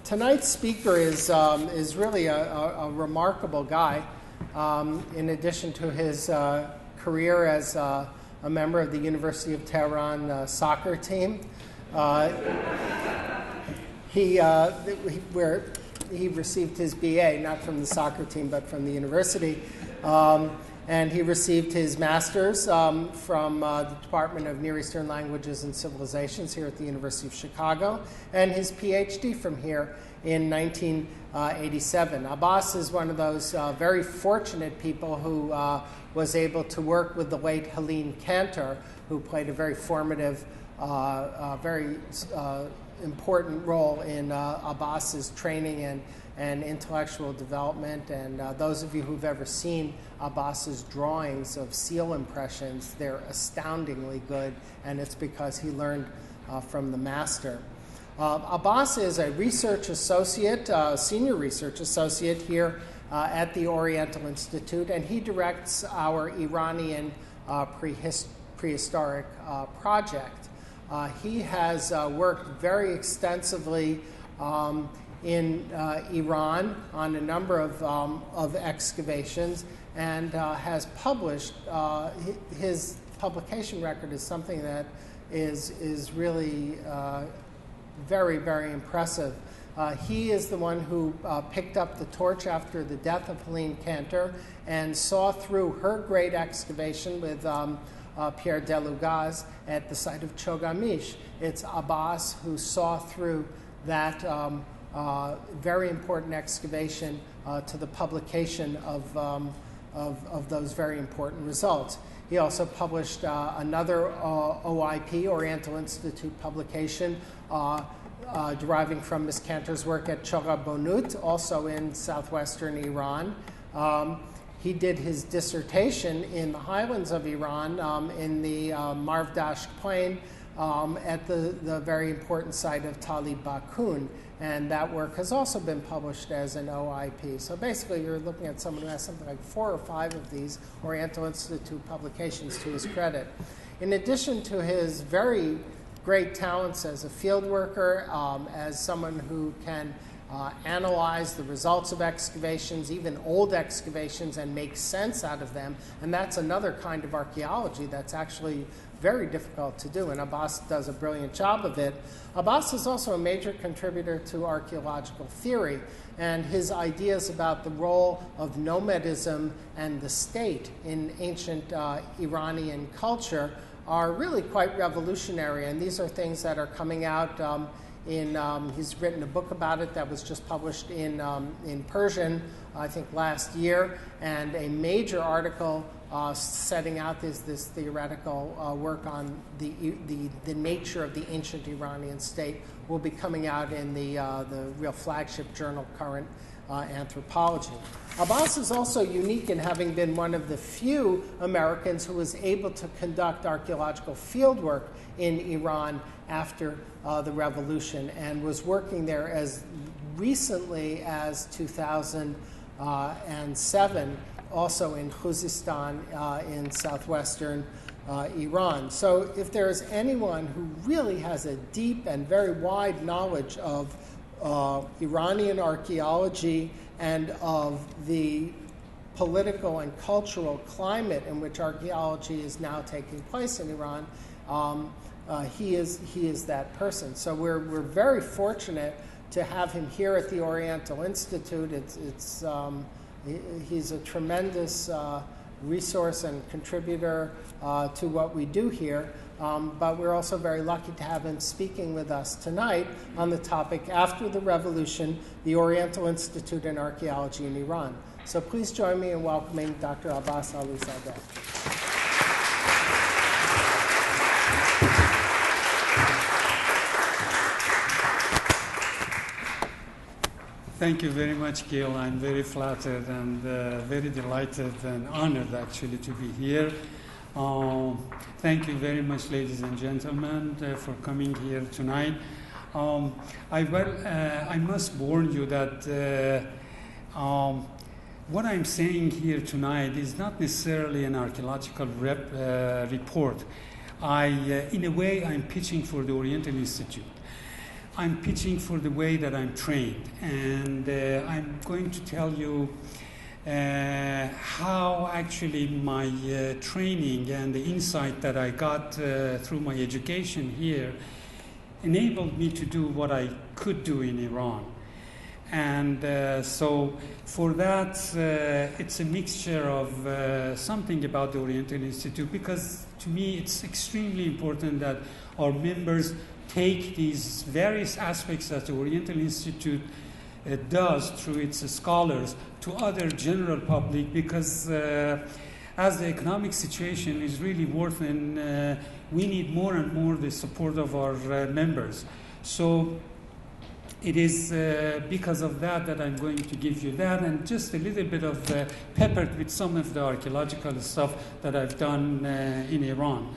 Tonight's speaker is really a remarkable guy. In addition to his career as a member of the University of Tehran soccer team, he received his BA not from the soccer team but from the university, and he received his master's from the Department of Near Eastern Languages and Civilizations here at the University of Chicago, and his PhD from here in 1987. Abbas is one of those very fortunate people who was able to work with the late Helene Cantor, who played a very formative, very important role in Abbas's training and intellectual development. And those of you who've ever seen Abbas's drawings of seal impressions, they're astoundingly good, and it's because he learned from the master. Abbas is a research associate, senior research associate here at the Oriental Institute, and he directs our Iranian Prehistoric Project. He has worked very extensively in Iran on a number of excavations, and has published. His publication record is something that is really very, very impressive. He is the one who picked up the torch after the death of Helene Cantor and saw through her great excavation with Pierre Delugaz at the site of Chogha. It's Abbas who saw through that very important excavation to the publication of those very important results. He also published another OIP, Oriental Institute publication, deriving from Ms. Cantor's work at Chogha Bonut, also in southwestern Iran. He did his dissertation in the highlands of Iran, in the Marvdasht Plain, at the very important site of Tali Bakun, and that work has also been published as an OIP. So basically you're looking at someone who has something like 4 or 5 of these Oriental Institute publications to his credit. In addition to his very great talents as a field worker, as someone who can analyze the results of excavations, even old excavations, and make sense out of them, and that's another kind of archaeology that's actually very difficult to do, and Abbas does a brilliant job of it. Abbas is also a major contributor to archaeological theory, and his ideas about the role of nomadism and the state in ancient Iranian culture are really quite revolutionary, and these are things that are coming out he's written a book about it that was just published in Persian, I think last year, and a major article setting out this theoretical work on the nature of the ancient Iranian state will be coming out in the real flagship journal, Current Anthropology. Abbas is also unique in having been one of the few Americans who was able to conduct archaeological fieldwork in Iran after the revolution, and was working there as recently as 2007, also in Khuzestan in southwestern Iran. So if there is anyone who really has a deep and very wide knowledge of Iranian archaeology and of the political and cultural climate in which archaeology is now taking place in Iran, he is that person. So we're very fortunate to have him here at the Oriental Institute. He's a tremendous resource and contributor to what we do here. But we're also very lucky to have him speaking with us tonight on the topic, After the Revolution, the Oriental Institute and Archaeology in Iran. So please join me in welcoming Dr. Abbas Alizadeh. Thank you very much, Gil. I'm very flattered and very delighted and honored, actually, to be here. Thank you very much, ladies and gentlemen, for coming here tonight. I must warn you that what I'm saying here tonight is not necessarily an archaeological report. In a way, I'm pitching for the Oriental Institute. I'm pitching for the way that I'm trained, and I'm going to tell you how actually my training and the insight that I got through my education here enabled me to do what I could do in Iran. And so for that, it's a mixture of something about the Oriental Institute, because to me it's extremely important that our members take these various aspects that the Oriental Institute does through its scholars to other general public, because as the economic situation is really worsening, we need more and more the support of our members. So it is because of that that I'm going to give you that, and just a little bit of peppered with some of the archaeological stuff that I've done in Iran.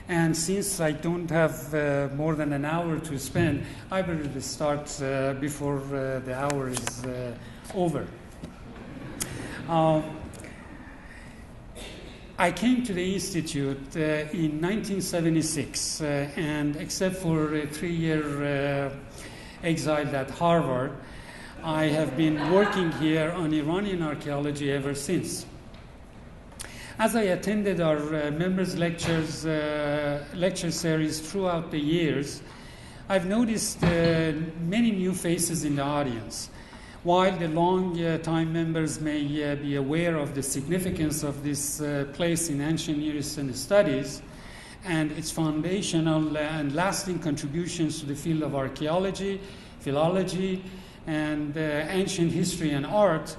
And since I don't have more than an hour to spend, I better start before the hour is over. I came to the Institute in 1976, and except for a 3-year exile at Harvard, I have been working here on Iranian archaeology ever since. As I attended our members' lecture series throughout the years, I've noticed many new faces in the audience. While the long-time members may be aware of the significance of this place in ancient Near Eastern studies and its foundational and lasting contributions to the field of archaeology, philology, and ancient history and art,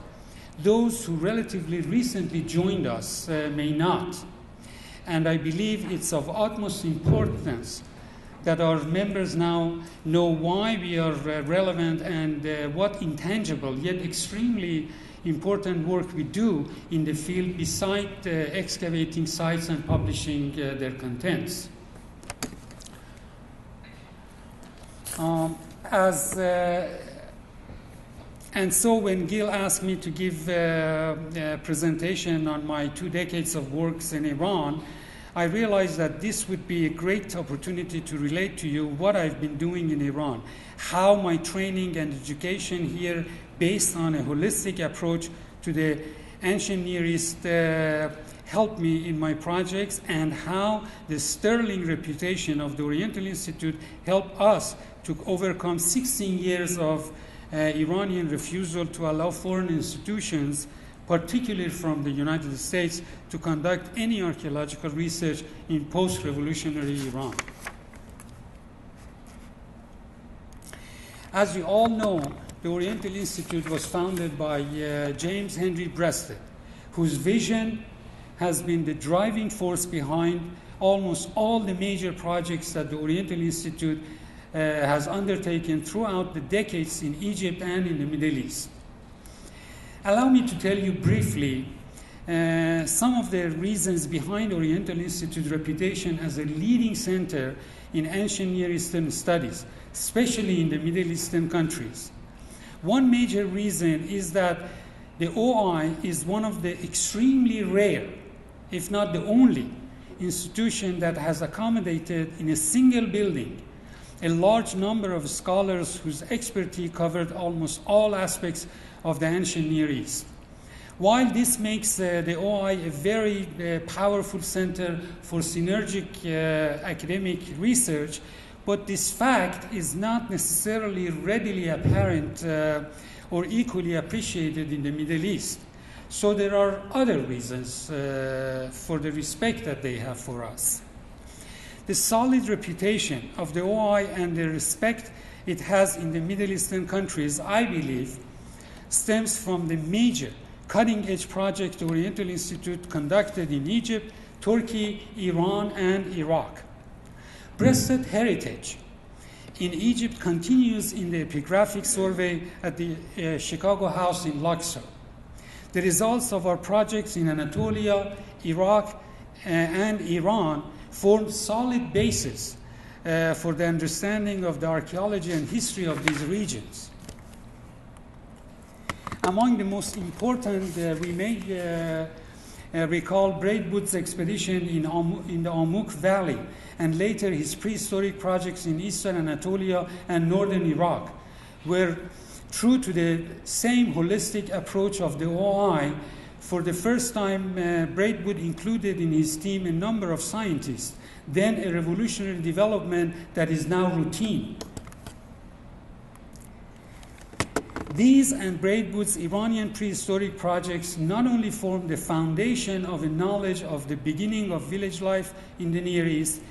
those who relatively recently joined us may not. And I believe it's of utmost importance that our members now know why we are relevant and what intangible yet extremely important work we do in the field beside excavating sites and publishing their contents. And so when Gil asked me to give a presentation on my 2 decades of works in Iran, I realized that this would be a great opportunity to relate to you what I've been doing in Iran, how my training and education here based on a holistic approach to the ancient Near East helped me in my projects, and how the sterling reputation of the Oriental Institute helped us to overcome 16 years of Iranian refusal to allow foreign institutions, particularly from the United States, to conduct any archaeological research in post-revolutionary Iran. As you all know, the Oriental Institute was founded by James Henry Breasted, whose vision has been the driving force behind almost all the major projects that the Oriental Institute has undertaken throughout the decades in Egypt and in the Middle East. Allow me to tell you briefly some of the reasons behind Oriental Institute's reputation as a leading center in ancient Near Eastern studies, especially in the Middle Eastern countries. One major reason is that the OI is one of the extremely rare, if not the only, institution that has accommodated in a single building a large number of scholars whose expertise covered almost all aspects of the ancient Near East. While this makes the OI a very powerful center for synergic academic research, but this fact is not necessarily readily apparent or equally appreciated in the Middle East. So there are other reasons for the respect that they have for us. The solid reputation of the OI and the respect it has in the Middle Eastern countries, I believe, stems from the major cutting-edge project the Oriental Institute conducted in Egypt, Turkey, Iran, and Iraq. Breasted heritage in Egypt continues in the epigraphic survey at the Chicago House in Luxor. The results of our projects in Anatolia, Iraq, and Iran form solid basis for the understanding of the archaeology and history of these regions. Among the most important, we may recall Braidwood's expedition in the Amuk Valley, and later his prehistoric projects in eastern Anatolia and northern Iraq, were true to the same holistic approach of the OI. For the first time, Braidwood included in his team a number of scientists, then a revolutionary development that is now routine. These and Braidwood's Iranian prehistoric projects not only form the foundation of a knowledge of the beginning of village life in the Near East,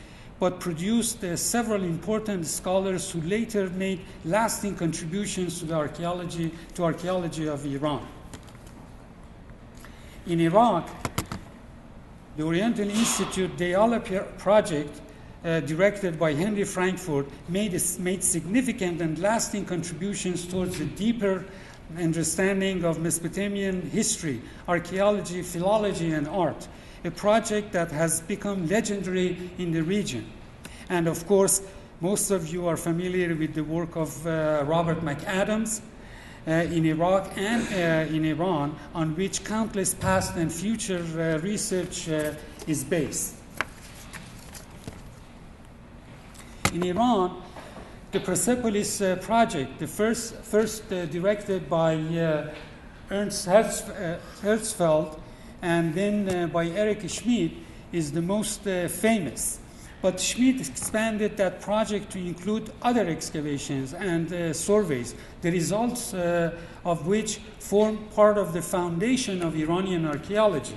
but produced several important scholars who later made lasting contributions to the archaeology of Iran. In Iraq, the Oriental Institute project, directed by Henry Frankfurt, made significant and lasting contributions towards a deeper understanding of Mesopotamian history, archaeology, philology, and art, a project that has become legendary in the region. And of course, most of you are familiar with the work of Robert McAdams in Iraq and in Iran, on which countless past and future research is based. In Iran, the Persepolis project, the first directed by Ernst Herzfeld and then by Eric Schmidt, is the most famous. But Schmidt expanded that project to include other excavations and surveys, the results of which form part of the foundation of Iranian archaeology.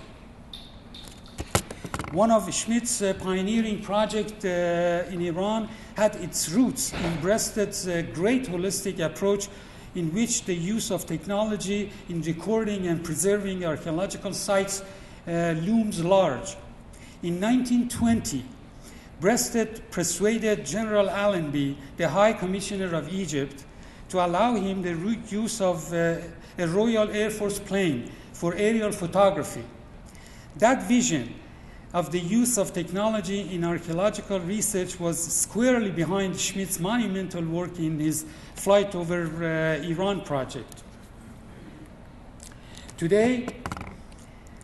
One of Schmidt's pioneering projects in Iran had its roots in Breasted's great holistic approach, in which the use of technology in recording and preserving archaeological sites looms large. In 1920, Breasted persuaded General Allenby, the High Commissioner of Egypt, to allow him the use of a Royal Air Force plane for aerial photography. That vision of the use of technology in archaeological research was squarely behind Schmidt's monumental work in his Flight over Iran project. Today,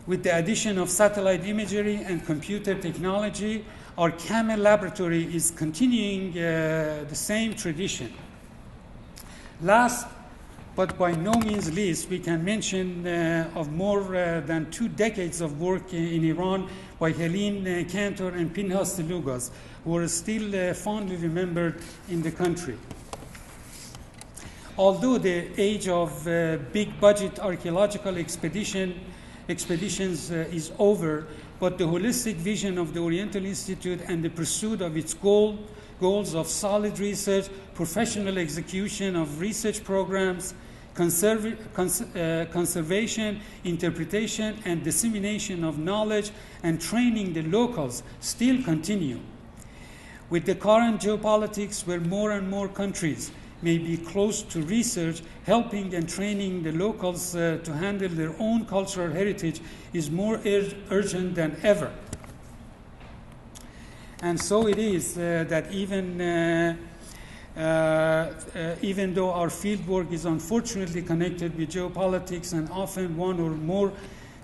with the addition of satellite imagery and computer technology, our Camel laboratory is continuing the same tradition. Last, but by no means least, we can mention of more than 2 decades of work in Iran by Helene Cantor and Pinhas Lugas, who are still fondly remembered in the country. Although the age of big budget archaeological expeditions is over, but the holistic vision of the Oriental Institute and the pursuit of its goals of solid research, professional execution of research programs, conservation, interpretation, and dissemination of knowledge, and training the locals still continue. With the current geopolitics, where more and more countries may be close to research, helping and training the locals to handle their own cultural heritage is more urgent than ever. And so it is that even though our fieldwork is unfortunately connected with geopolitics and often one or more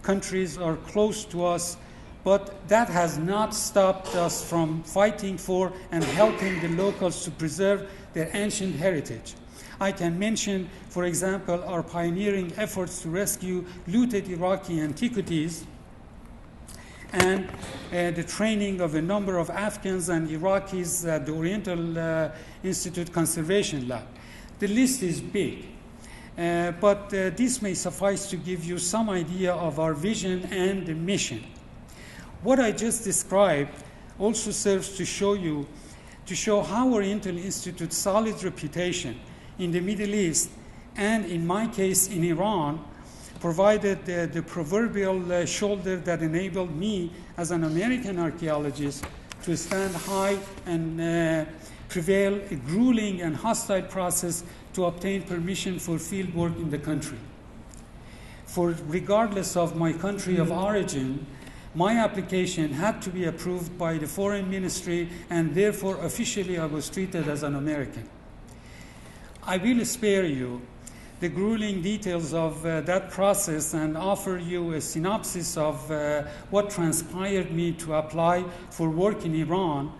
countries are close to us, but that has not stopped us from fighting for and helping the locals to preserve their ancient heritage. I can mention, for example, our pioneering efforts to rescue looted Iraqi antiquities and the training of a number of Afghans and Iraqis at the Oriental Institute Conservation Lab. The list is big, but this may suffice to give you some idea of our vision and the mission. What I just described also serves to show how Oriental Institute's solid reputation in the Middle East, and in my case in Iran, provided the proverbial shoulder that enabled me as an American archaeologist to stand high and prevail a grueling and hostile process to obtain permission for fieldwork in the country. For regardless of my country of origin, my application had to be approved by the Foreign Ministry, and therefore officially I was treated as an American. I will spare you the grueling details of that process and offer you a synopsis of what transpired me to apply for work in Iran,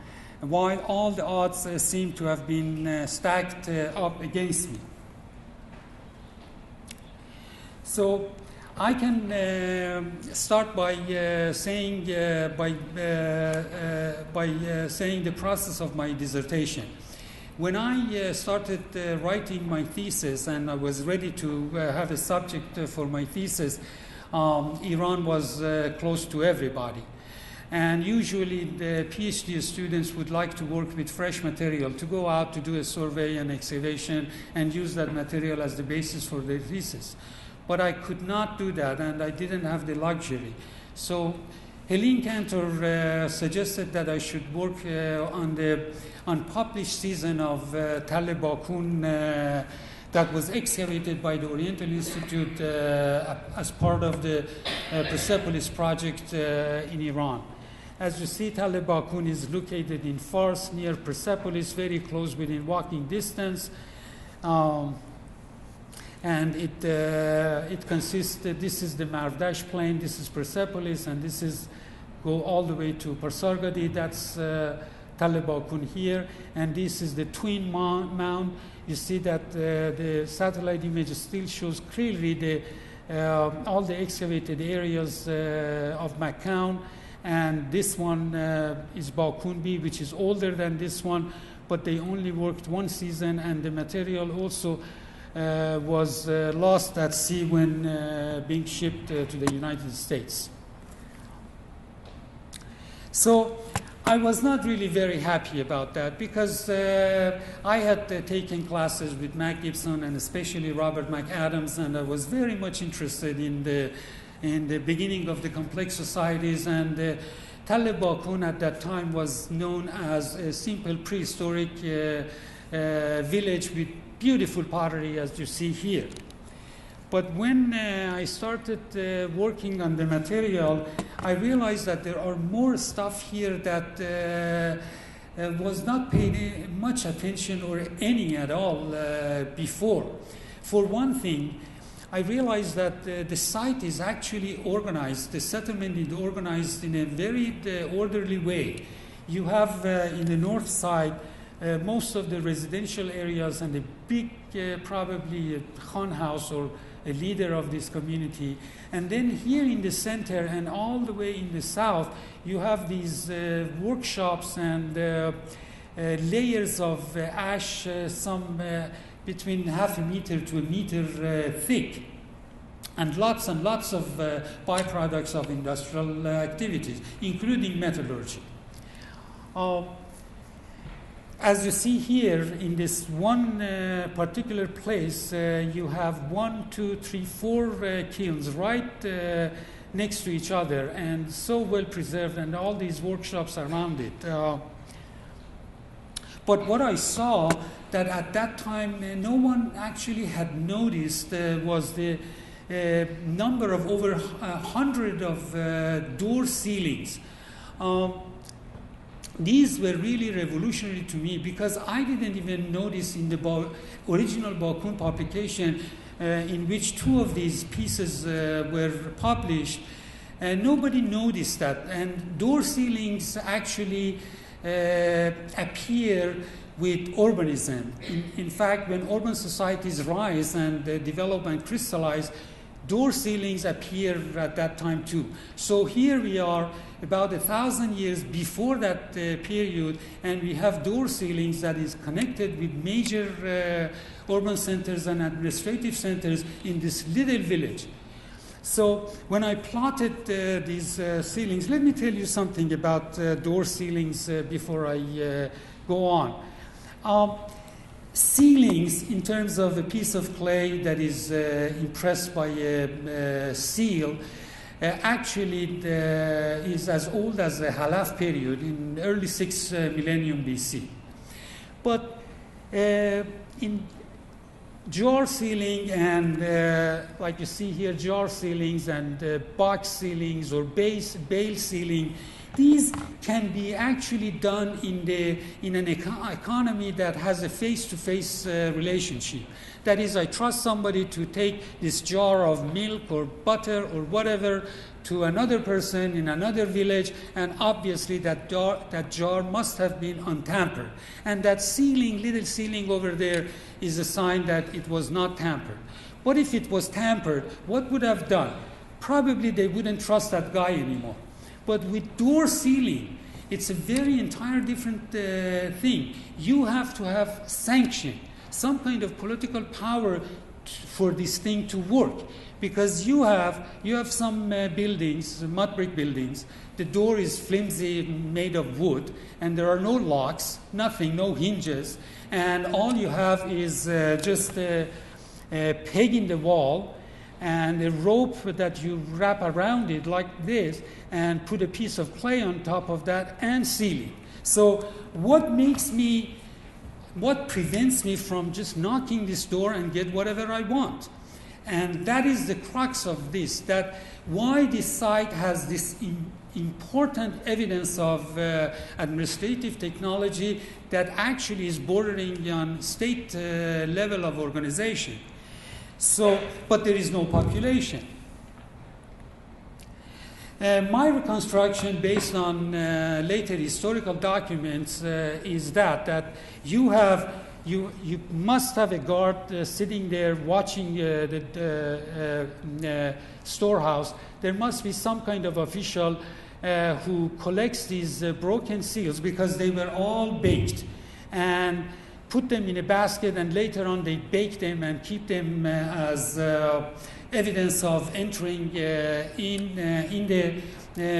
while all the odds seem to have been stacked up against me. So I can start by saying the process of my dissertation. When I started writing my thesis and I was ready to have a subject for my thesis, Iran was close to everybody. And usually the PhD students would like to work with fresh material, to go out to do a survey and excavation and use that material as the basis for their thesis. But I could not do that, and I didn't have the luxury. So Helene Cantor suggested that I should work on the unpublished season of Tall Bakun that was excavated by the Oriental Institute as part of the Persepolis project in Iran. As you see, Tall Bakun is located in Fars near Persepolis, very close within walking distance. And it consists, this is the Marvdash plain, this is Persepolis, and this is go all the way to Parsargadi, that's Tall Bakun here, and this is the twin mound. You see that the satellite image still shows clearly all the excavated areas of Makkan, and this one is Bakun B, which is older than this one, but they only worked one season, and the material also was lost at sea when being shipped to the United States. So I was not really very happy about that because I had taken classes with Mac Gibson and especially Robert McAdams, and I was very much interested in the beginning of the complex societies, and Tall Bakun at that time was known as a simple prehistoric village with beautiful pottery, as you see here. But when I started working on the material, I realized that there are more stuff here that was not paid much attention or any at all before. For one thing, I realized that the site is actually organized, the settlement is organized in a very orderly way. You have in the north side most of the residential areas and a big, probably a Khan house or a leader of this community. And then here in the center and all the way in the south, you have these workshops and layers of ash, some between half a meter to a meter thick, and lots of byproducts of industrial activities, including metallurgy. As you see here, in this one particular place, you have 1, 2, 3, 4 kilns right next to each other, and so well preserved, and all these workshops around it. But what I saw that at that time no one actually had noticed was the number of over 100 of door ceilings. These were really revolutionary to me because I didn't even notice in the original Bakun publication in which 2 of these pieces were published, nobody noticed that. And door ceilings actually appear with urbanism. In fact, when urban societies rise and develop and crystallize, door ceilings appear at that time too. So here we are about 1,000 years before that period, and we have door ceilings that is connected with major urban centers and administrative centers in this little village. So when I plotted these ceilings, let me tell you something about door ceilings before I go on. Ceilings, in terms of a piece of clay that is impressed by a seal, actually is as old as the Halaf period in early 6th millennium BC. But in jar ceiling and like you see here, jar ceilings and box ceilings or bale ceiling, These can be actually done in an economy that has a face-to-face relationship. That is, I trust somebody to take this jar of milk or butter or whatever to another person in another village, and obviously that jar must have been untampered. And that ceiling, little ceiling over there, is a sign that it was not tampered. What if it was tampered? What would have done? Probably they wouldn't trust that guy anymore. But with door sealing, it's a very entire different thing. You have to have sanction, some kind of political power for this thing to work. Because you have some buildings, mud brick buildings, the door is flimsy, made of wood, and there are no locks, nothing, no hinges, and all you have is just a peg in the wall and a rope that you wrap around it like this and put a piece of clay on top of that and seal it. So what prevents me from just knocking this door and get whatever I want? And that is the crux of this, that why this site has this important evidence of administrative technology that actually is bordering on state level of organization. So, but there is no population. My reconstruction, based on later historical documents, is that you must have a guard sitting there watching the storehouse. There must be some kind of official who collects these broken seals, because they were all baked, and put them in a basket, and later on they bake them and keep them as evidence of entering in the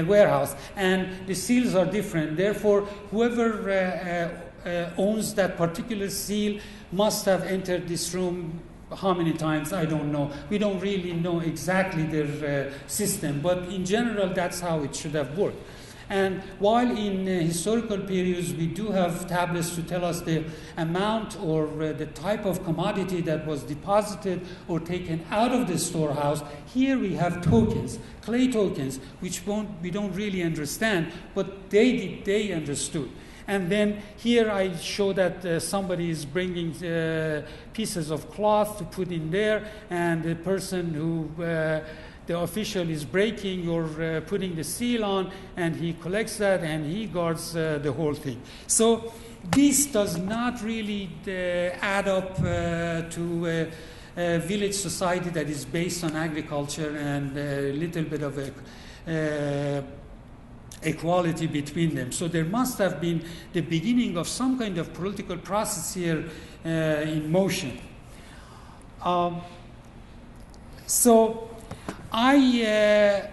warehouse. And the seals are different. Therefore, whoever owns that particular seal must have entered this room how many times, I don't know. We don't really know exactly their system, but in general, that's how it should have worked. And while in historical periods we do have tablets to tell us the amount or the type of commodity that was deposited or taken out of the storehouse, here we have tokens, clay tokens, which we don't really understand, but they understood. And then here I show that somebody is bringing pieces of cloth to put in there, and the person who the official is breaking or putting the seal on, and he collects that and he guards the whole thing. So this does not really add up to a village society that is based on agriculture and a little bit of equality between them. So there must have been the beginning of some kind of political process here in motion. So I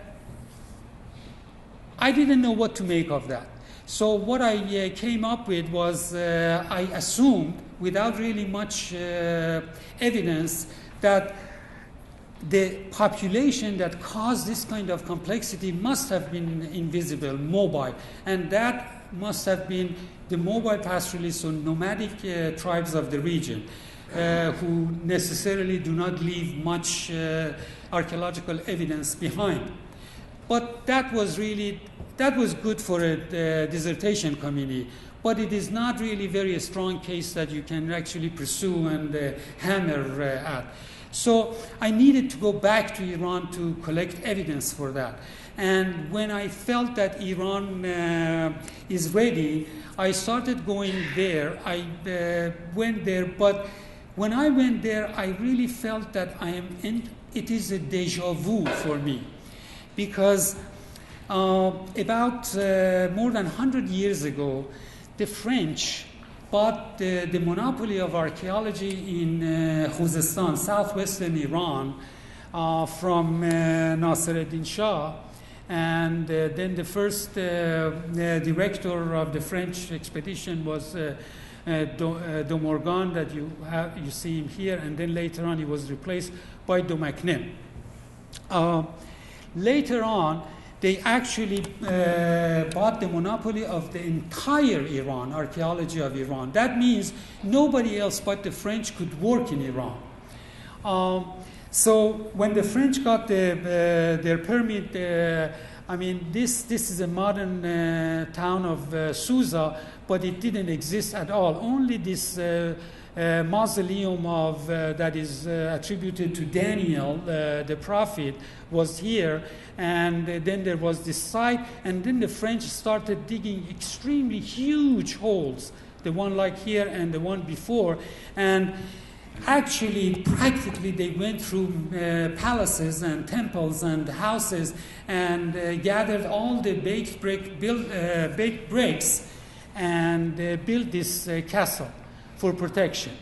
didn't know what to make of that. So what I came up with was I assumed, without really much evidence, that the population that caused this kind of complexity must have been invisible, mobile, and that must have been the mobile pastoralists or nomadic tribes of the region, who necessarily do not leave much archaeological evidence behind. But that was good for a dissertation committee, but it is not really very strong case that you can actually pursue and hammer at. So I needed to go back to Iran to collect evidence for that. And when I felt that Iran is ready, I started going there. I went there, but when I went there, I really felt that it is a déjà vu for me. Because about more than 100 years ago, the French bought the monopoly of archaeology in Khuzestan, southwestern Iran, from Nasser-ed-Din Shah. And then the first director of the French expedition was de Morgan, that you see him here, and then later on he was replaced by de Macnem. Later on, they actually bought the monopoly of the entire Iran, archaeology of Iran. That means nobody else but the French could work in Iran. So when the French got their permit, I mean, this is a modern town of Susa, but it didn't exist at all. Only this mausoleum of that is attributed to Daniel, the prophet, was here. And then there was this site, and then the French started digging extremely huge holes, the one like here and the one before. And actually, practically, they went through palaces and temples and houses and gathered all the baked bricks and built this castle for protection.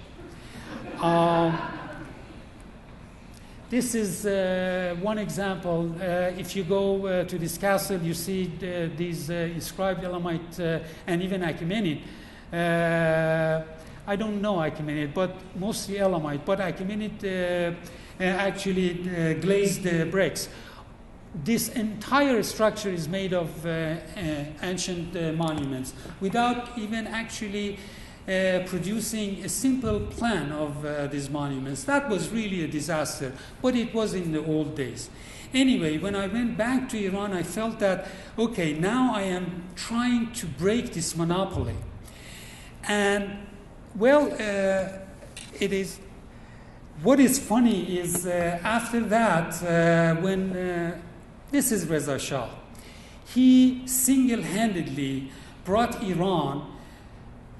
This is one example. If you go to this castle, you see these inscribed Elamite and even Achaemenid. I don't know Achaemenid, but mostly Elamite. But Achaemenid actually glazed bricks. This entire structure is made of ancient monuments without even actually producing a simple plan of these monuments. That was really a disaster, but it was in the old days. Anyway, when I went back to Iran, I felt that, okay, now I am trying to break this monopoly. And, well, it is, what is funny is after that, when, this is Reza Shah, he single-handedly brought Iran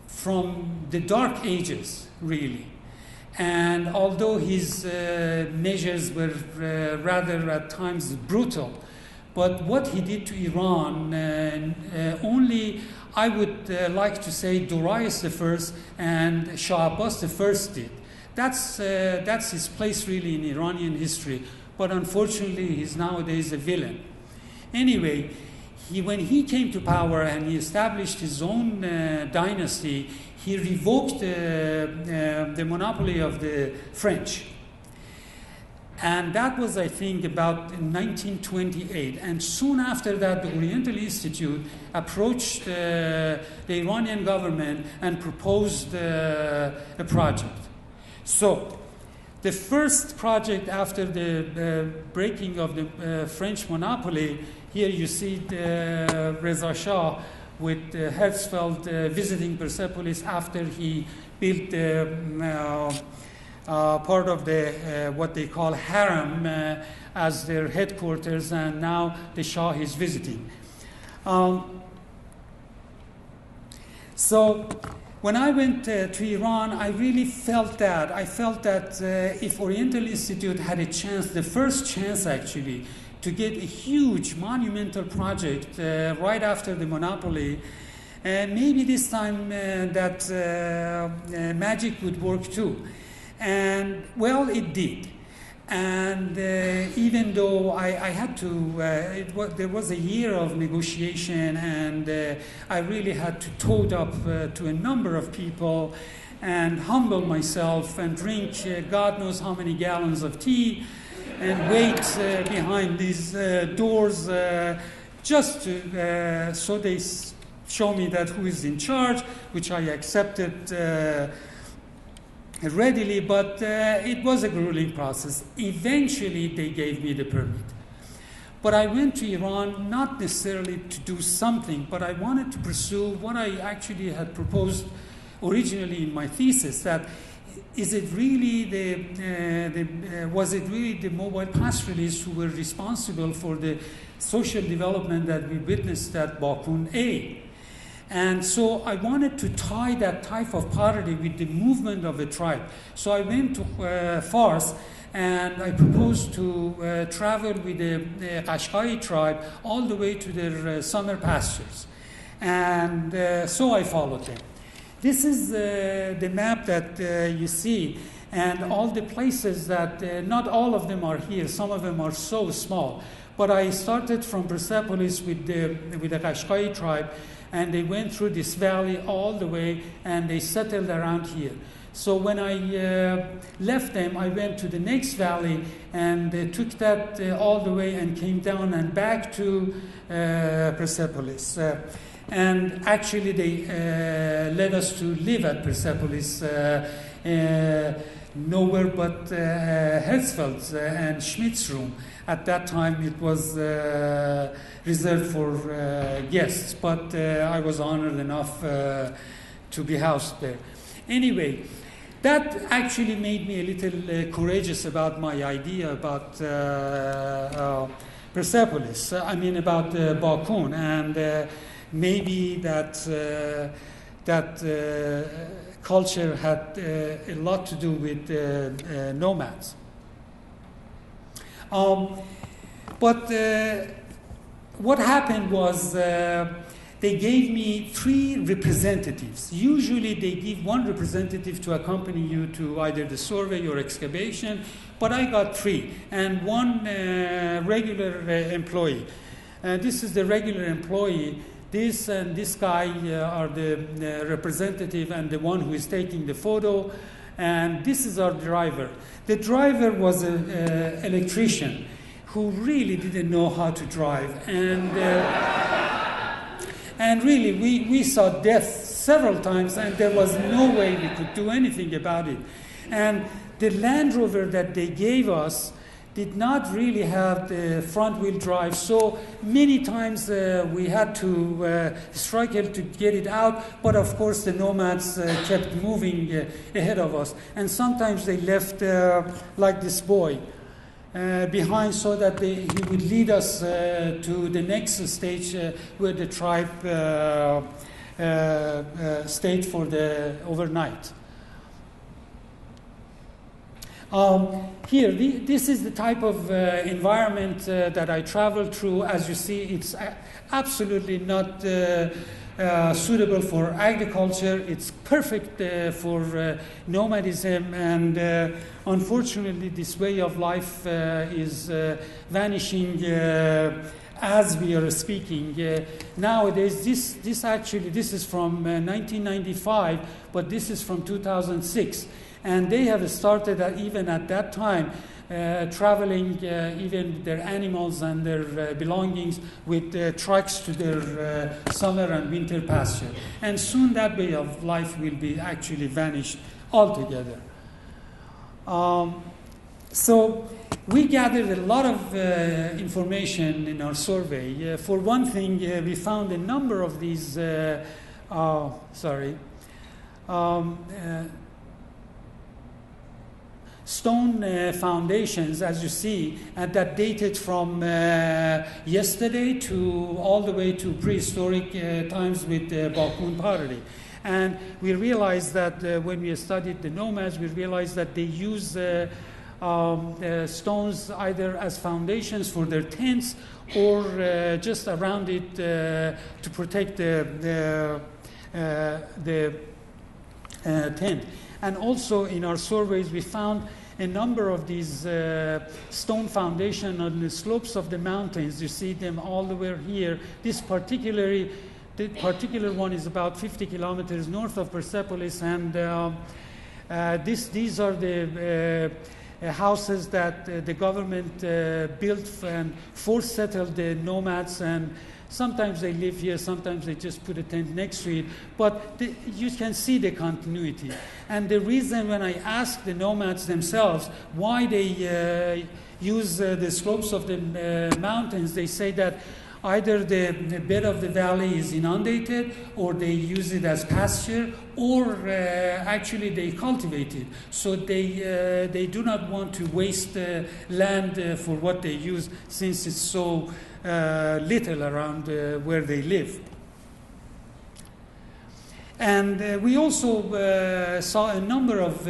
from the Dark Ages, really. And although his measures were rather at times brutal, but what he did to Iran, only I would like to say Darius I and Shah Abbas I did. That's his place really in Iranian history, but unfortunately he's nowadays a villain. Anyway, when he came to power and he established his own dynasty, he revoked the monopoly of the French. And that was, I think, about 1928. And soon after that, the Oriental Institute approached the Iranian government and proposed a project. So, the first project after the breaking of the French monopoly, here you see Reza Shah with Herzfeld visiting Persepolis after he built part of the what they call harem as their headquarters, and now the Shah is visiting. So when I went to Iran, I really felt that. I felt that if Oriental Institute had a chance, the first chance actually, to get a huge monumental project right after the monopoly, maybe this time that magic would work too. And, well, it did. And even though I had to, there was a year of negotiation, and I really had to toad up to a number of people and humble myself and drink God knows how many gallons of tea and wait behind these doors just to, so they show me that who is in charge, which I accepted readily, but it was a grueling process. Eventually, they gave me the permit. But I went to Iran not necessarily to do something, but I wanted to pursue what I actually had proposed originally in my thesis, that is it really was it really the mobile pastoralists who were responsible for the social development that we witnessed at Bakun A? And so I wanted to tie that type of pottery with the movement of a tribe. So I went to Fars, and I proposed to travel with the Qashqai tribe all the way to their summer pastures. And so I followed them. This is the map that you see, and all the places that, not all of them are here, some of them are so small. But I started from Persepolis with the Qashqai tribe, and they went through this valley all the way, and they settled around here. So when I left them, I went to the next valley, and took that all the way and came down and back to Persepolis. And actually, they led us to live at Persepolis, nowhere but Herzfeld's and Schmidt's room. At that time, it was reserved for guests, but I was honored enough to be housed there. Anyway, that actually made me a little courageous about my idea about Persepolis. I mean, about Bakun, and maybe that culture had a lot to do with nomads. But what happened was they gave me 3 representatives. Usually they give 1 representative to accompany you to either the survey or excavation, but I got 3, and 1 regular employee. This is the regular employee. This and this guy are the representative and the one who is taking the photo, and this is our driver. The driver was an electrician who really didn't know how to drive, and really we saw death several times, and there was no way we could do anything about it. And the Land Rover that they gave us did not really have the front-wheel drive, so many times we had to struggle to get it out, but of course the nomads kept moving ahead of us, and sometimes they left like this boy behind so that he would lead us to the next stage where the tribe stayed for the overnight. Here, this is the type of environment that I traveled through. As you see, it's absolutely not suitable for agriculture. It's perfect for nomadism, and unfortunately, this way of life is vanishing as we are speaking. Nowadays, this is from 1995, but this is from 2006. And they have started, even at that time, traveling even their animals and their belongings with trucks to their summer and winter pasture. And soon that way of life will be actually vanished altogether. So we gathered a lot of information in our survey. For one thing, we found a number of these, stone foundations, as you see, that dated from yesterday to all the way to prehistoric times with Bakun pottery. And we realized that when we studied the nomads, we realized that they use stones either as foundations for their tents or just around it to protect the tent. And also in our surveys, we found a number of these stone foundations on the slopes of the mountains. You see them all the way here. The particular one is about 50 kilometers north of Persepolis, and these are the houses that the government built and force settled the nomads, and sometimes they live here, sometimes they just put a tent next to it, but you can see the continuity. And the reason, when I asked the nomads themselves why they use the slopes of the mountains, they say that either the bed of the valley is inundated, or they use it as pasture, or actually they cultivate it. So they do not want to waste land for what they use, since it's so little around where they live. And we also saw a number of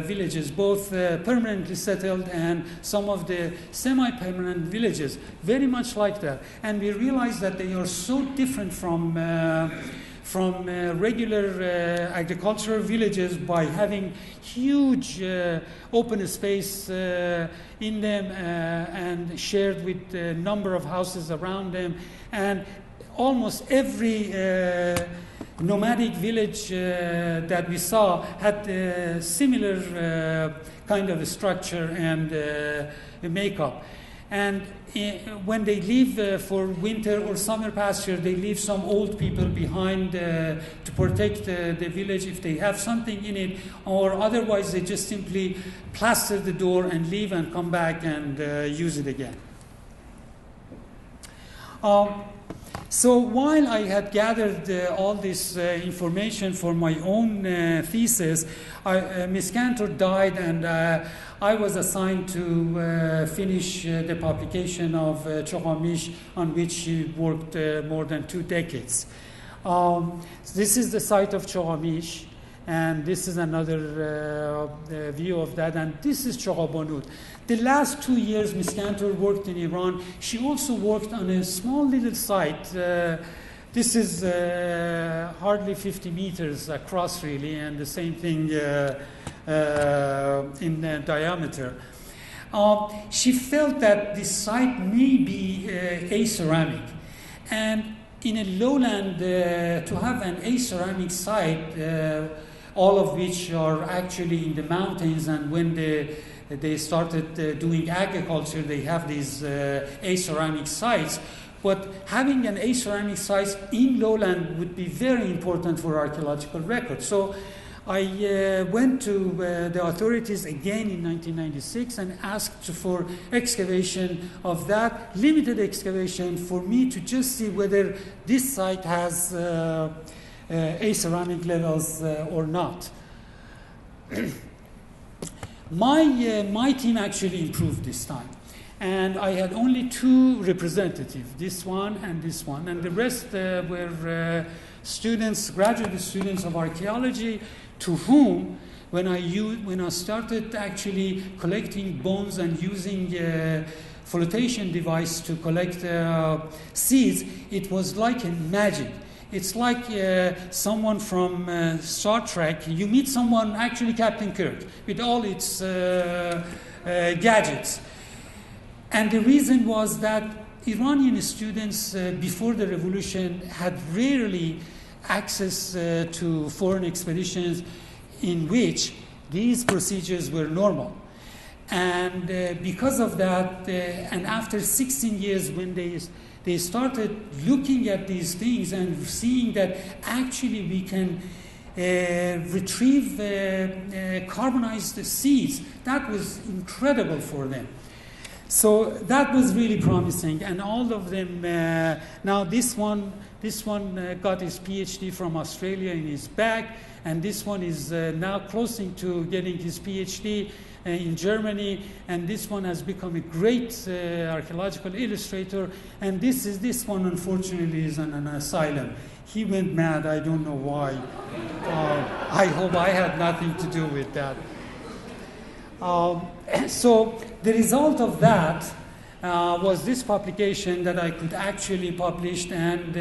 villages, both permanently settled and some of the semi-permanent villages, very much like that. And we realized that they are so different from regular agricultural villages by having huge open space in them and shared with a number of houses around them. And almost every nomadic village that we saw had a similar kind of a structure and makeup. And when they leave for winter or summer pasture, they leave some old people behind to protect the village if they have something in it, or otherwise they just simply plaster the door and leave and come back and use it again. So while I had gathered all this information for my own thesis, Ms. Cantor died, and I was assigned to finish the publication of Chogha, on which she worked more than 2 decades. This is the site of Chogha, and this is another view of that, and this is Chogha Bonut. The last 2 years, Ms. Cantor worked in Iran. She also worked on a small little site. This is hardly 50 meters across, really, and the same thing in diameter. She felt that this site may be aceramic, and in a lowland, to have an aceramic site, all of which are actually in the mountains, and when they started doing agriculture, they have these aceramic sites. But having an aceramic site in lowland would be very important for archaeological records. So I went to the authorities again in 1996 and asked for excavation of that, limited excavation, for me to just see whether this site has aceramic levels or not. My team actually improved this time. And I had only 2 representatives, this one, and the rest were students, graduate students of archaeology, to whom, when I started actually collecting bones and using a flotation device to collect seeds, it was like a magic. It's like someone from Star Trek. You meet someone, actually Captain Kirk, with all its gadgets. And the reason was that Iranian students before the revolution had rarely access to foreign expeditions in which these procedures were normal. And because of that, and after 16 years when they started looking at these things and seeing that actually we can retrieve carbonized seeds, that was incredible for them. So that was really promising, and all of them. Now this one got his PhD from Australia in his bag, and this one is now closing to getting his PhD in Germany, and this one has become a great archaeological illustrator. And this one, unfortunately, is on an asylum. He went mad. I don't know why. I hope I had nothing to do with that. So the result of that was this publication that I could actually publish and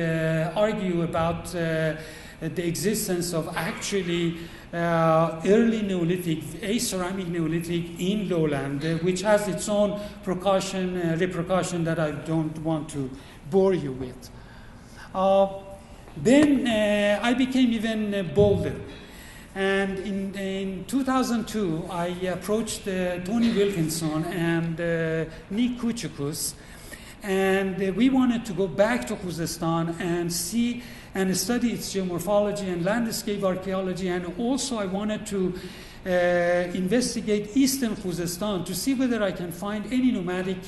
argue about the existence of actually early Neolithic, aceramic Neolithic in lowland, which has its own repercussion that I don't want to bore you with. Then I became even bolder. And in 2002, I approached Tony Wilkinson and Nick Kuchikus, and we wanted to go back to Khuzestan and see and study its geomorphology and landscape archaeology, and also I wanted to investigate eastern Khuzestan to see whether I can find any nomadic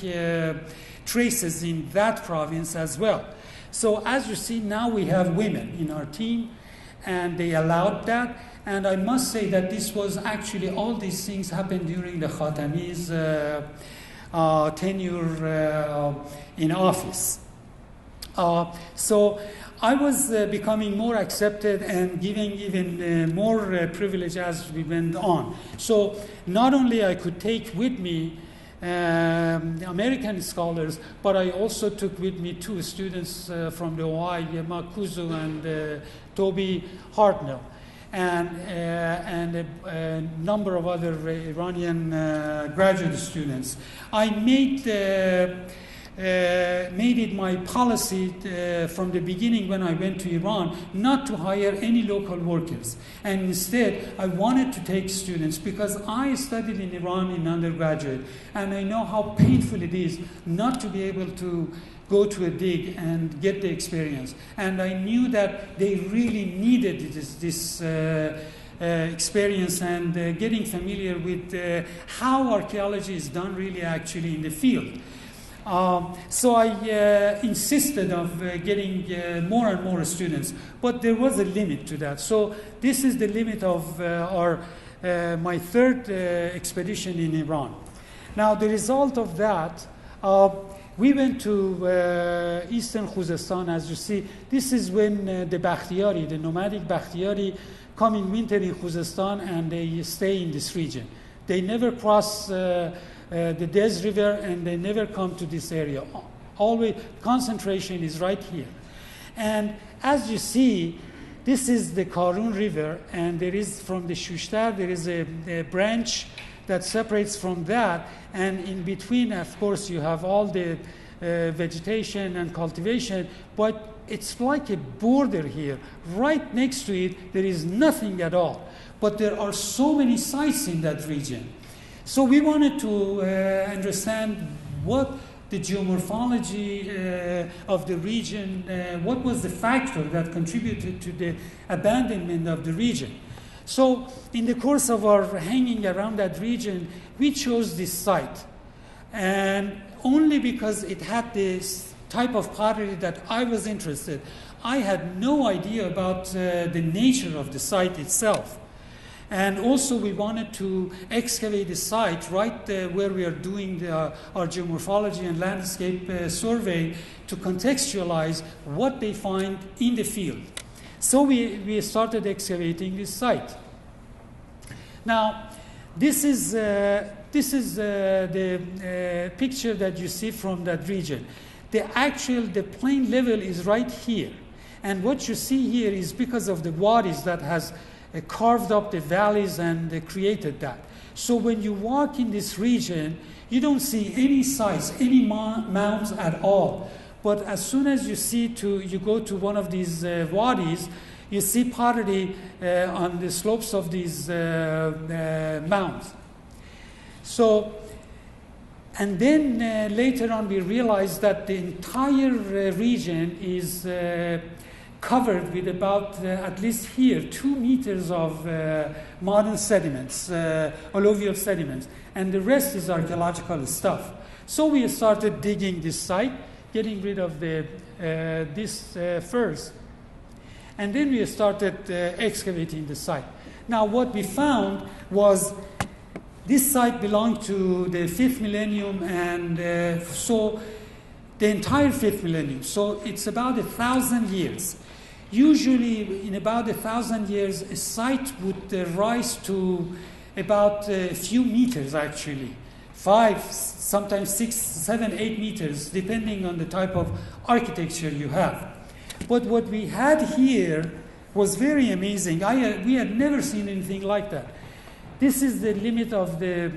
traces in that province as well. So as you see, now we have women in our team, and they allowed that. And I must say that this was actually, all these things happened during the Khatami's tenure in office. So I was becoming more accepted and giving even more privilege as we went on. So not only I could take with me American scholars, but I also took with me 2 students from the OI, Makuzu and Toby Hartnell, and a number of other Iranian graduate students. I made made it my policy from the beginning when I went to Iran not to hire any local workers. And instead, I wanted to take students because I studied in Iran in undergraduate, and I know how painful it is not to be able to go to a dig and get the experience. And I knew that they really needed this experience and getting familiar with how archaeology is done really actually in the field. So I insisted of getting more and more students, but there was a limit to that. So this is the limit of my third expedition in Iran. Now the result of that, we went to eastern Khuzestan. As you see, this is when the Bakhtiyari, the nomadic Bakhtiyari, come in winter in Khuzestan and they stay in this region. They never cross the Des River, and they never come to this area. Always concentration is right here. And as you see, this is the Karun River, and there is from the Shushtar, there is a branch that separates from that, and in between, of course, you have all the vegetation and cultivation, but it's like a border here. Right next to it, there is nothing at all. But there are so many sites in that region. So we wanted to understand what the geomorphology of the region, what was the factor that contributed to the abandonment of the region. So in the course of our hanging around that region, we chose this site. And only because it had this type of pottery that I was interested. I had no idea about the nature of the site itself. And also we wanted to excavate the site right where we are doing our geomorphology and landscape survey to contextualize what they find in the field. So we started excavating this site. Now, this is the picture that you see from that region. The plain level is right here. And what you see here is because of the wadis that has carved up the valleys and created that. So when you walk in this region, you don't see any sites, any mounds at all. But as soon as you go to one of these wadis, you see pottery on the slopes of these mounds. So, and then later on we realized that the entire region is covered with about, at least here, 2 meters of modern sediments, alluvial sediments, and the rest is archaeological stuff. So we started digging this site, getting rid of this first, and then we started excavating the site. Now what we found was this site belonged to the 5th millennium, and so the entire 5th millennium. So it's about 1,000 years. Usually, in about 1,000 years, a site would rise to about a few meters, actually. 5, sometimes 6, 7, 8 meters, depending on the type of architecture you have. But what we had here was very amazing. We had never seen anything like that. This is the limit of the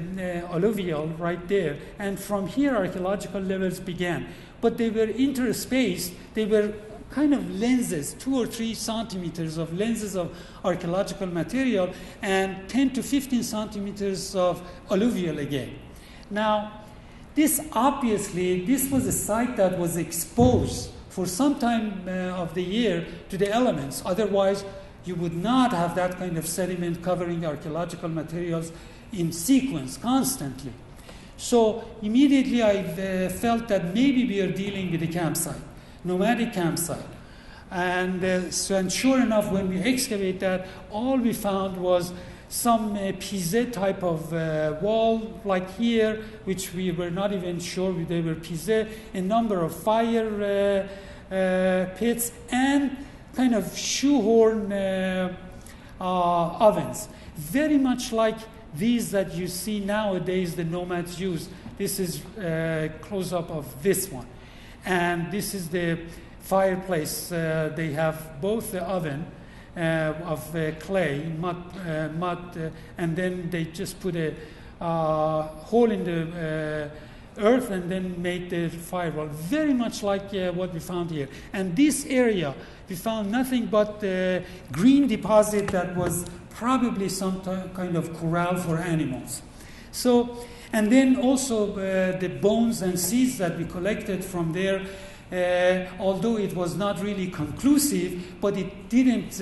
alluvial right there. And from here, archaeological levels began. But they were interspaced. They were kind of lenses, 2 or 3 centimeters of lenses of archaeological material, and 10 to 15 centimeters of alluvial again. Now, this was a site that was exposed for some time of the year to the elements. Otherwise, you would not have that kind of sediment covering archaeological materials in sequence constantly. So immediately I felt that maybe we are dealing with a campsite. Nomadic campsite. And sure enough, when we excavate that, all we found was some Pizé type of wall, like here, which we were not even sure they were Pizé, a number of fire pits, and kind of shoehorn ovens. Very much like these that you see nowadays the nomads use. This is a close-up of this one. And this is the fireplace. They have both the oven of clay, mud, and then they just put a hole in the earth and then made the firewall, very much like what we found here. And this area, we found nothing but green deposit that was probably some kind of corral for animals. So, and then also the bones and seeds that we collected from there, although it was not really conclusive, but it didn't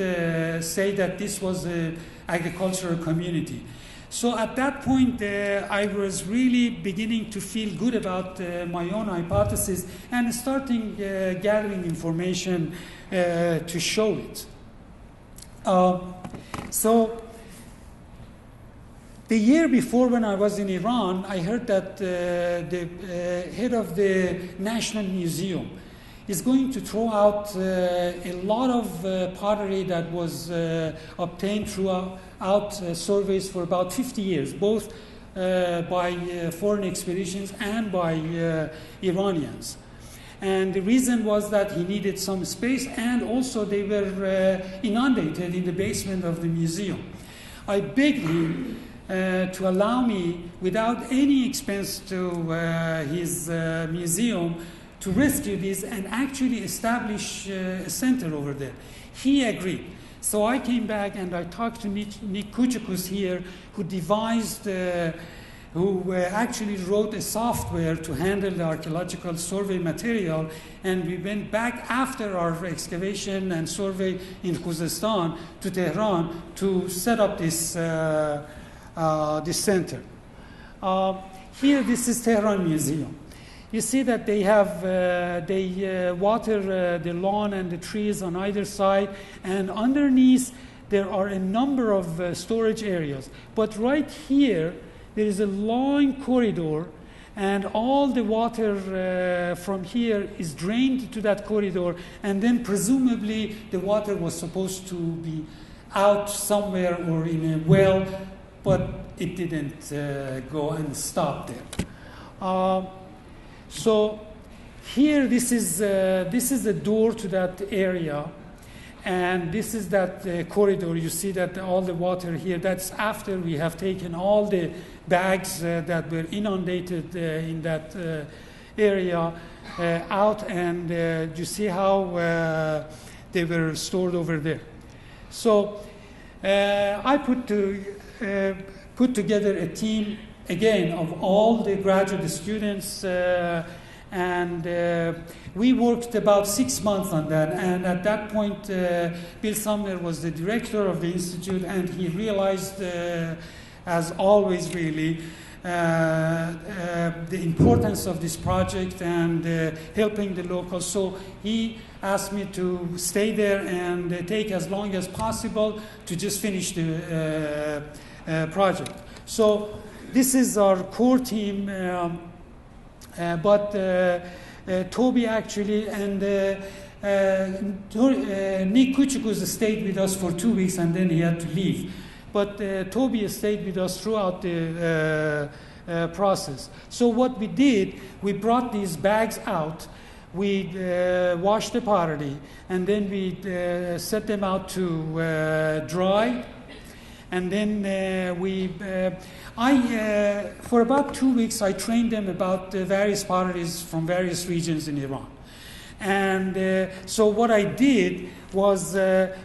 say that this was an agricultural community. So at that point, I was really beginning to feel good about my own hypothesis and starting gathering information to show it. So the year before, when I was in Iran, I heard that the head of the National Museum is going to throw out a lot of pottery that was obtained throughout surveys for about 50 years, both by foreign expeditions and by Iranians. And the reason was that he needed some space, and also they were inundated in the basement of the museum. I begged him to allow me, without any expense to his museum, to rescue this and actually establish a center over there. He agreed. So I came back and I talked to Nick Kuchikus here, who devised, who actually wrote a software to handle the archaeological survey material, and we went back after our excavation and survey in Khuzestan to Tehran to set up this this center. Here, this is Tehran Museum. You see that they have, they water the lawn and the trees on either side, and underneath there are a number of storage areas. But right here, there is a long corridor, and all the water from here is drained to that corridor, and then presumably the water was supposed to be out somewhere or in a well, but it didn't go and stop there. So here, this is the door to that area, and this is that corridor. You see that all the water here, that's after we have taken all the bags that were inundated in that area out, and you see how they were stored over there. So I put together a team, again, of all the graduate students, and we worked about 6 months on that. And at that point, Bill Sumner was the director of the institute, and he realized, as always really, the importance of this project and helping the locals. So he asked me to stay there and take as long as possible to just finish the project. So this is our core team, but Toby actually and Nick Kuchikus stayed with us for 2 weeks, and then he had to leave. But Toby stayed with us throughout the process. So what we did, we brought these bags out, we washed the pottery, and then we set them out to dry. And then for about 2 weeks, I trained them about various potteries from various regions in Iran. And so what I did was,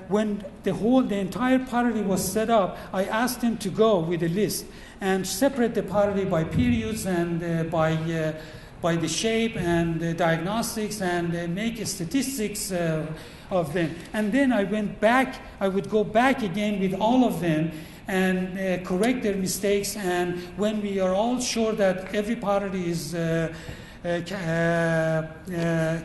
when the entire pottery was set up, I asked them to go with a list and separate the pottery by periods and by the shape and the diagnostics, and make statistics of them. And then I would go back again with all of them and correct their mistakes. And when we are all sure that every pottery is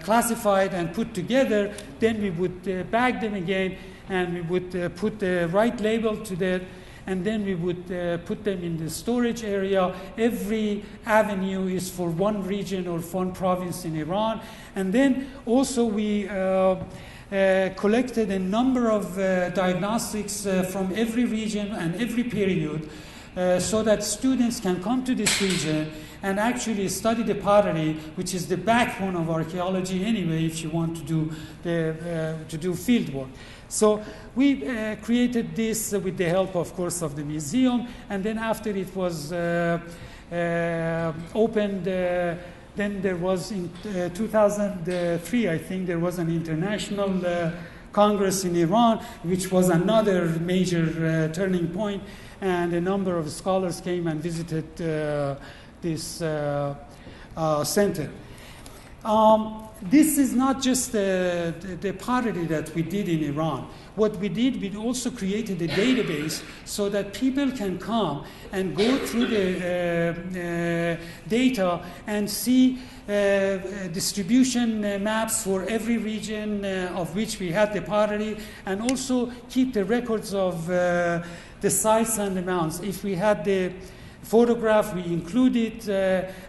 classified and put together, then we would bag them again, and we would put the right label to that, and then we would put them in the storage area. Every avenue is for one region or one province in Iran. And then also we collected a number of diagnostics from every region and every period, so that students can come to this region and actually study the pottery, which is the backbone of archaeology anyway, if you want to do field work. So we created this with the help, of course, of the museum, and then after it was opened, then there was in 2003, I think, there was an international Congress in Iran, which was another major turning point, and a number of scholars came and visited this center. This is not just the pottery that we did in Iran. What we did, we also created a database so that people can come and go through the data and see distribution maps for every region of which we had the pottery, and also keep the records of the sites and the mounds. If we had the photograph, we included,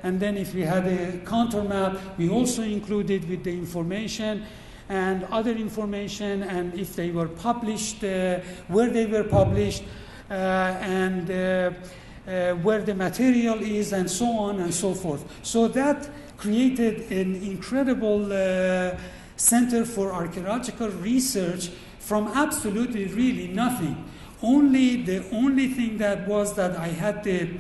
and then if we had a contour map, we also included with the information and other information, and if they were published, where they were published, and where the material is, and so on and so forth. So that created an incredible center for archaeological research from absolutely really nothing. The only thing that was that I had the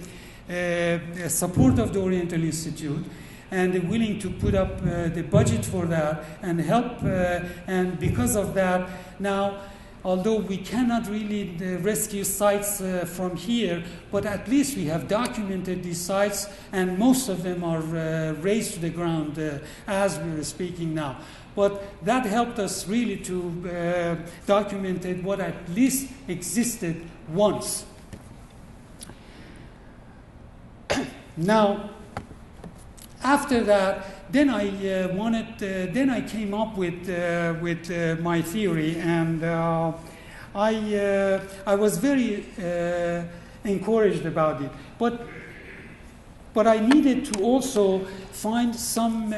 support of the Oriental Institute, and they're willing to put up the budget for that and help. And because of that, now, although we cannot really rescue sites from here, but at least we have documented these sites, and most of them are raised to the ground as we are speaking now. But that helped us really to document what at least existed once. Now, after that, then I then I came up with my theory, and I was very encouraged about it. But I needed to also find some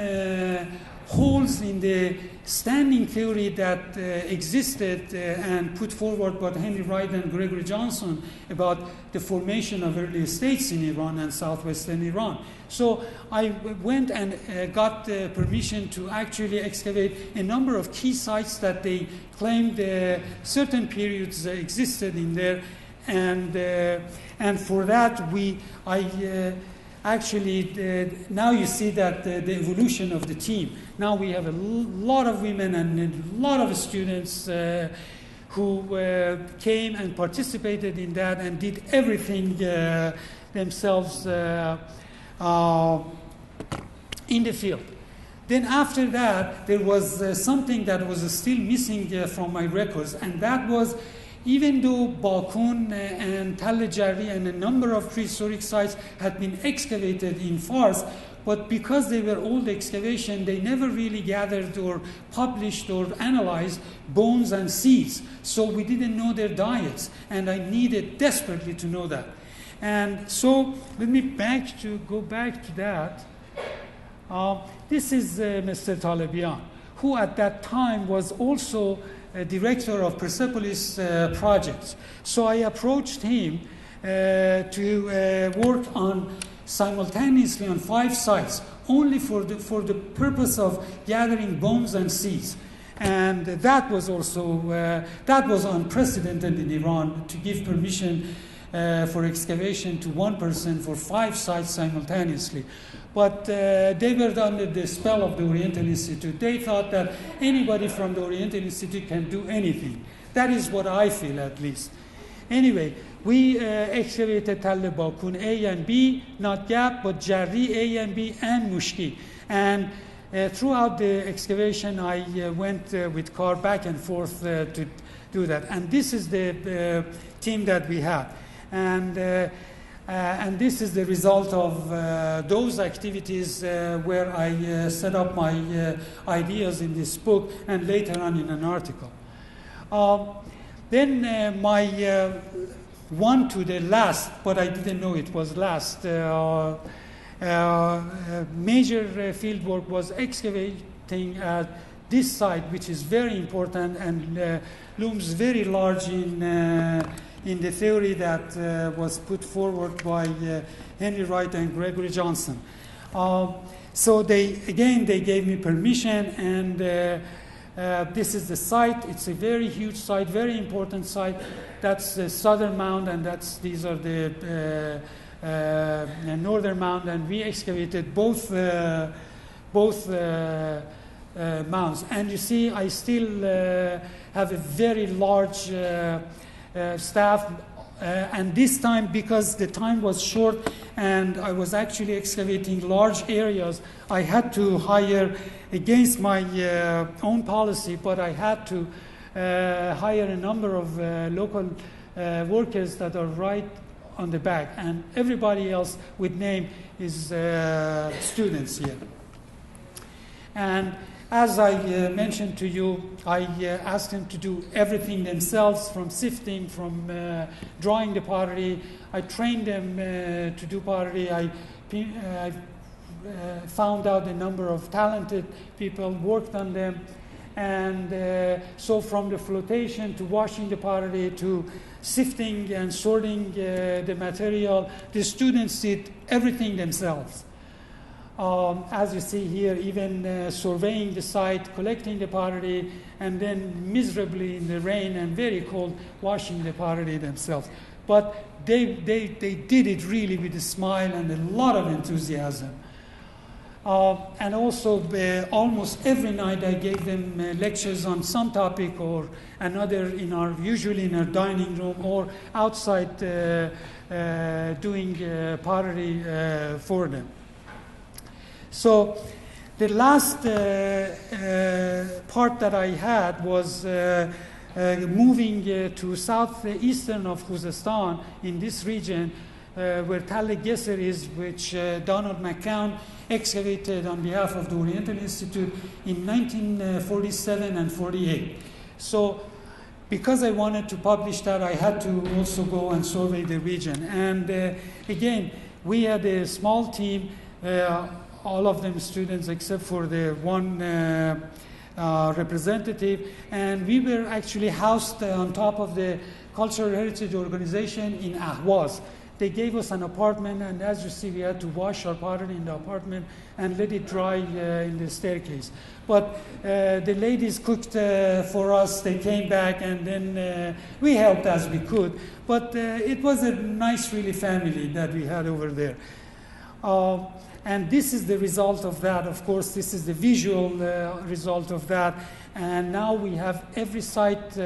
holes in the standing theory that existed and put forward by Henry Wright and Gregory Johnson about the formation of early states in Iran and southwestern Iran. So I went and got permission to actually excavate a number of key sites that they claimed certain periods existed in there, and for that actually, now you see that the evolution of the team. Now we have a lot of women and a lot of students who came and participated in that and did everything themselves in the field. Then after that, there was something that was still missing from my records, and that was, even though Bakun and Tal Jarri and a number of prehistoric sites had been excavated in Fars, but because they were old excavation, they never really gathered or published or analyzed bones and seeds. So we didn't know their diets, and I needed desperately to know that. And so let me go back to that. This is Mr. Talebian, who at that time was also director of Persepolis projects. So I approached him to work on simultaneously on 5 sites, only for the purpose of gathering bones and seeds. And that was also that was unprecedented in Iran, to give permission for excavation to one person for 5 sites simultaneously. But they were under the spell of the Oriental Institute. They thought that anybody from the Oriental Institute can do anything. That is what I feel, at least. Anyway, we excavated Tal Bakun A and B, not Gap, but Jarri A and B, and Mushki. And throughout the excavation, I went with car back and forth to do that. And this is the team that we had. And this is the result of those activities where I set up my ideas in this book and later on in an article. Then my one to the last, but I didn't know it was last, major field work was excavating at this site, which is very important and looms very large in in the theory that was put forward by Henry Wright and Gregory Johnson. So they gave me permission, and this is the site. It's a very huge site, very important site. That's the southern mound, and these are the northern mound, and we excavated both mounds. And you see, I still have a very large staff, and this time, because the time was short and I was actually excavating large areas, I had to hire, against my own policy, but I had to hire a number of local workers that are right on the back, and everybody else with name is students here. And as I mentioned to you, I asked them to do everything themselves, from sifting, from drawing the pottery. I trained them to do pottery. I found out a number of talented people, worked on them. And so from the flotation to washing the pottery to sifting and sorting the material, the students did everything themselves. As you see here, even surveying the site, collecting the pottery, and then miserably in the rain and very cold, washing the pottery themselves. But they did it really with a smile and a lot of enthusiasm. And also, almost every night I gave them lectures on some topic or another, usually in our dining room or outside doing pottery for them. So the last part that I had was moving to southeastern of Khuzestan, in this region where Tal Geser is, which Donald McCown excavated on behalf of the Oriental Institute in 1947 and 48. So because I wanted to publish that, I had to also go and survey the region. And again, we had a small team, all of them students except for the one representative, and we were actually housed on top of the Cultural Heritage Organization in Ahwaz. They gave us an apartment, and as you see, we had to wash our pottery in the apartment and let it dry in the staircase. But the ladies cooked for us. They came back, and then we helped as we could. But it was a nice, really, family that we had over there. And this is the result of that. Of course, this is the visual result of that. And now we have every site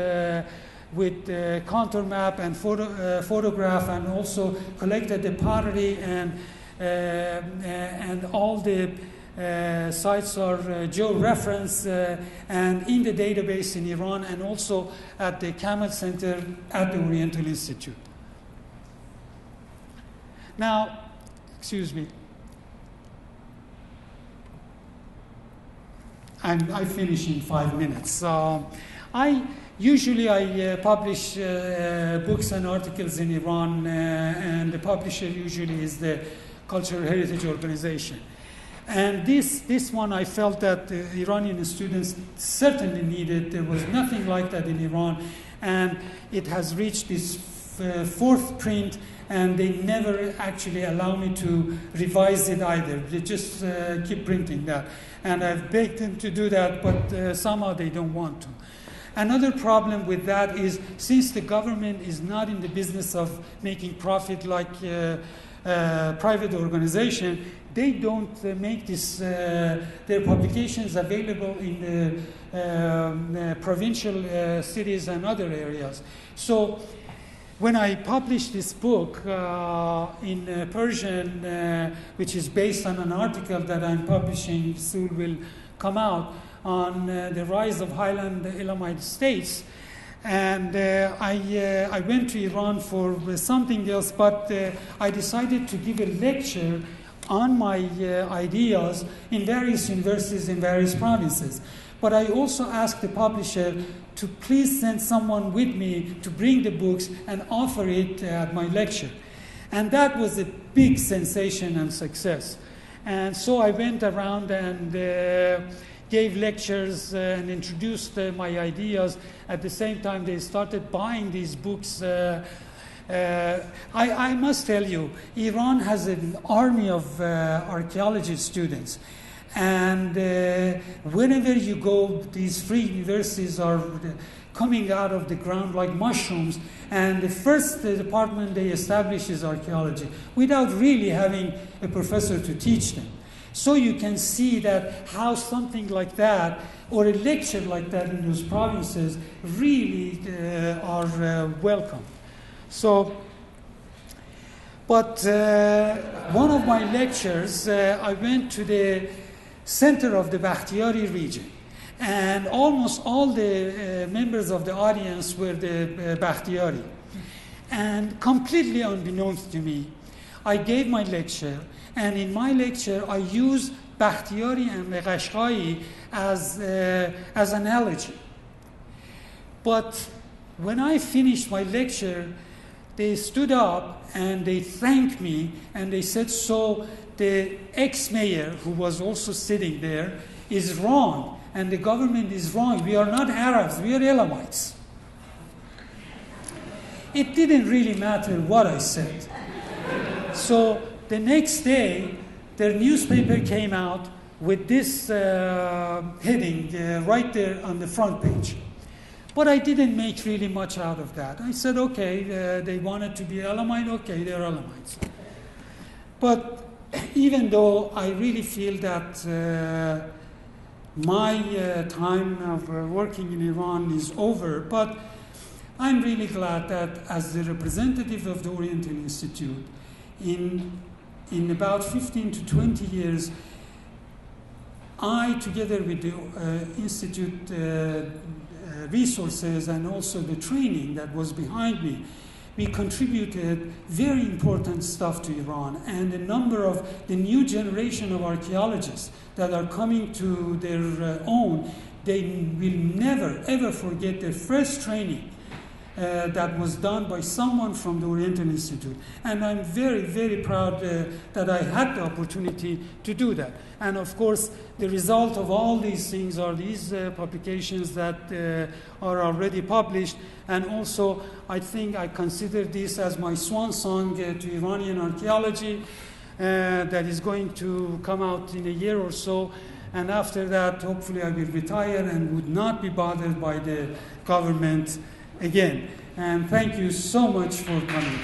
with contour map and photograph, and also collected the pottery, and all the sites are geo-referenced and in the database in Iran, and also at the Camel Center at the Oriental Institute. Now, excuse me. I finish in 5 minutes. I publish books and articles in Iran, and the publisher usually is the Cultural Heritage Organization. And this one, I felt that the Iranian students certainly needed. There was nothing like that in Iran, and it has reached this fourth print, and they never actually allow me to revise it either. They just keep printing that. And I've begged them to do that, but somehow they don't want to. Another problem with that is, since the government is not in the business of making profit like private organization, they don't make their publications available in the provincial cities and other areas. So when I published this book in Persian, which is based on an article that I'm publishing, soon will come out, on the rise of highland Elamite states, and I went to Iran for something else, but I decided to give a lecture on my ideas in various universities in various provinces. But I also asked the publisher to please send someone with me to bring the books and offer it at my lecture. And that was a big sensation and success. And so I went around and gave lectures and introduced my ideas. At the same time, they started buying these books I must tell you, Iran has an army of archaeology students. And whenever you go, these free universities are coming out of the ground like mushrooms. And the first department they establish is archaeology, without really having a professor to teach them. So you can see that how something like that, or a lecture like that in those provinces, really are welcome. So, but one of my lectures, I went to the center of the Bakhtiari region. And almost all the members of the audience were the Bakhtiari. And completely unbeknownst to me, I gave my lecture. And in my lecture, I used Bakhtiari and Qashqai as analogy. But when I finished my lecture, they stood up and they thanked me and they said, so the ex-mayor, who was also sitting there, is wrong and the government is wrong. We are not Arabs, we are Elamites. It didn't really matter what I said. So the next day, their newspaper came out with this heading right there on the front page. But I didn't make really much out of that. I said, okay, they wanted to be Elamite, okay, they're Elamites. But even though I really feel that my time of working in Iran is over, but I'm really glad that as the representative of the Oriental Institute, in about 15 to 20 years, I, together with the Institute resources and also the training that was behind me, we contributed very important stuff to Iran. And a number of the new generation of archaeologists that are coming to their own, they will never, ever forget their first training that was done by someone from the Oriental Institute. And I'm very, very proud that I had the opportunity to do that. And of course, the result of all these things are these publications that are already published. And also, I think I consider this as my swan song to Iranian archaeology that is going to come out in a year or so. And after that, hopefully I will retire and would not be bothered by the government again. And thank you so much for coming.